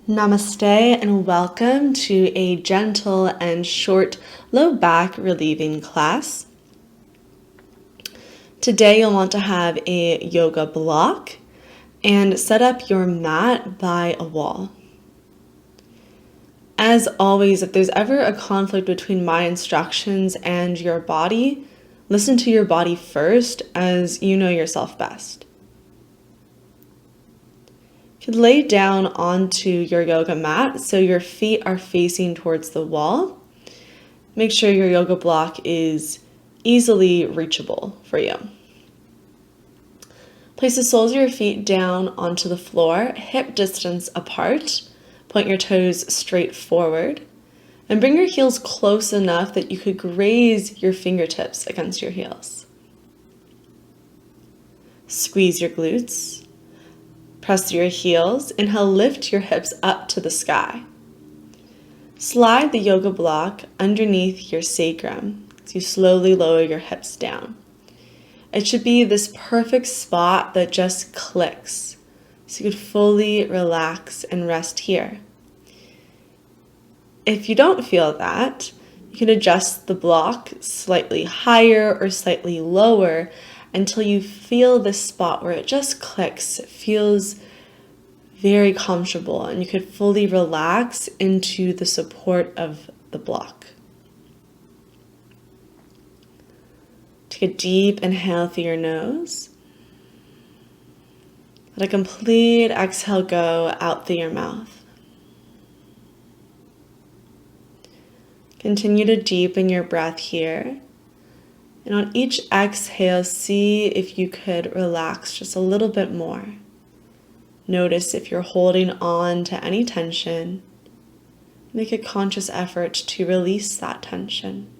Namaste and welcome to a gentle and short low back relieving class. Today you'll want to have a yoga block and set up your mat by a wall. As always, if there's ever a conflict between my instructions and your body, listen to your body first as you know yourself best. You can lay down onto your yoga mat so your feet are facing towards the wall. Make sure your yoga block is easily reachable for you. Place the soles of your feet down onto the floor, hip distance apart. Point your toes straight forward and bring your heels close enough that you could graze your fingertips against your heels. Squeeze your glutes. Press through your heels. Inhale, lift your hips up to the sky. Slide the yoga block underneath your sacrum as you slowly lower your hips down. It should be this perfect spot that just clicks, so you could fully relax and rest here. If you don't feel that, you can adjust the block slightly higher or slightly lower until you feel this spot where it just clicks. It feels very comfortable and you could fully relax into the support of the block. Take a deep inhale through your nose. Let a complete exhale go out through your mouth. Continue to deepen your breath here. And on each exhale, see if you could relax just a little bit more. Notice if you're holding on to any tension. Make a conscious effort to release that tension.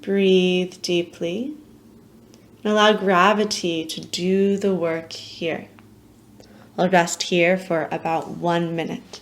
Breathe deeply and allow gravity to do the work here. I'll rest here for about 1 minute.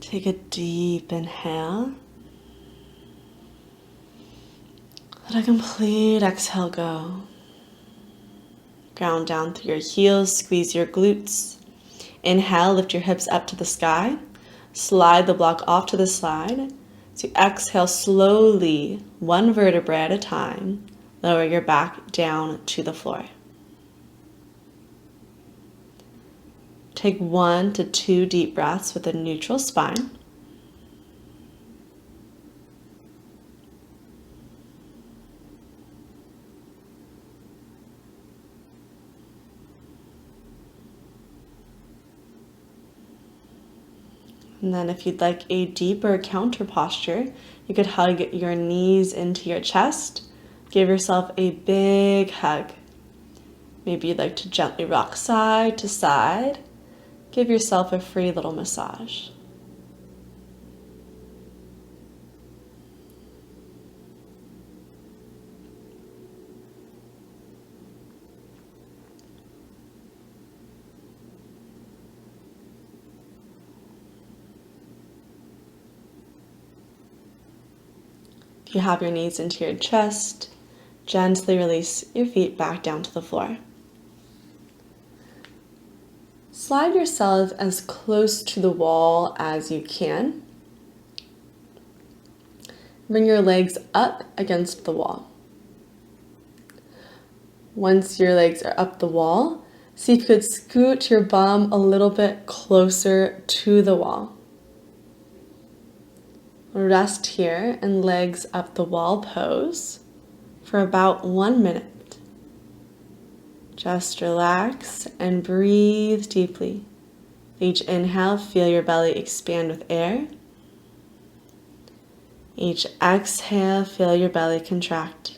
Take a deep inhale. Let a complete exhale go. Ground down through your heels, squeeze your glutes. Inhale, lift your hips up to the sky. Slide the block off to the side. So exhale slowly, one vertebrae at a time. Lower your back down to the floor. Take 1 to 2 deep breaths with a neutral spine. And then if you'd like a deeper counter posture, you could hug your knees into your chest. Give yourself a big hug. Maybe you'd like to gently rock side to side. Give yourself a free little massage. If you have your knees into your chest, gently release your feet back down to the floor. Slide yourself as close to the wall as you can. Bring your legs up against the wall. Once your legs are up the wall, See if you could scoot your bum a little bit closer to the wall. Rest here in legs up the wall pose for about 1 minute. Just relax and breathe deeply. Each inhale, feel your belly expand with air. Each exhale, feel your belly contract.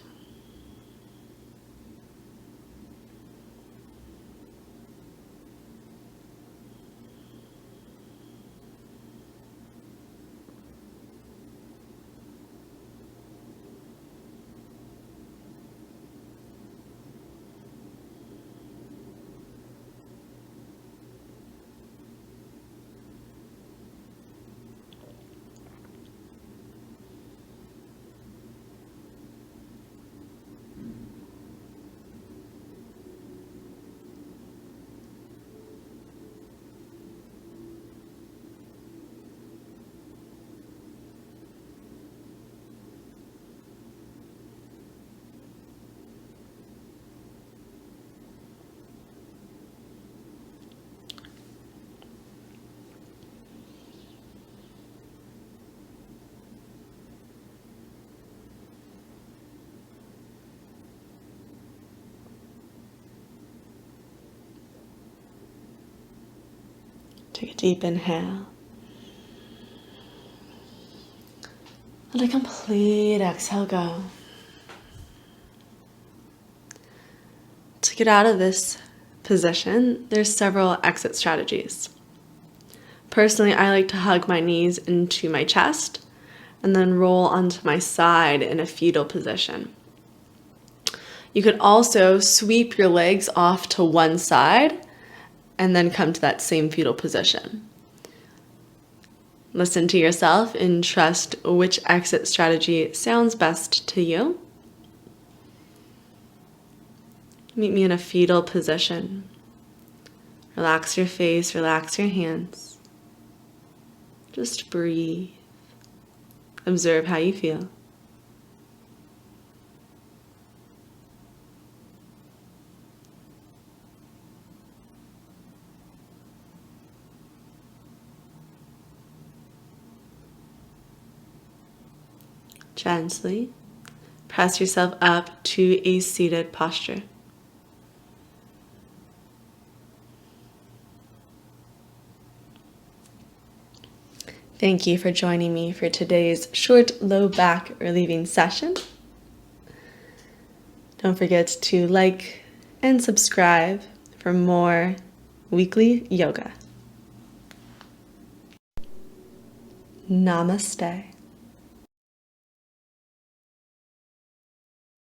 Take a deep inhale. Let a complete exhale go. To get out of this position, there's several exit strategies. Personally, I like to hug my knees into my chest and then roll onto my side in a fetal position. You could also sweep your legs off to one side and then come to that same fetal position. Listen to yourself and trust which exit strategy sounds best to you. Meet me in a fetal position. Relax your face, relax your hands. Just breathe. Observe how you feel. Gently press yourself up to a seated posture. Thank you for joining me for today's short low back relieving session. Don't forget to like and subscribe for more weekly yoga. Namaste.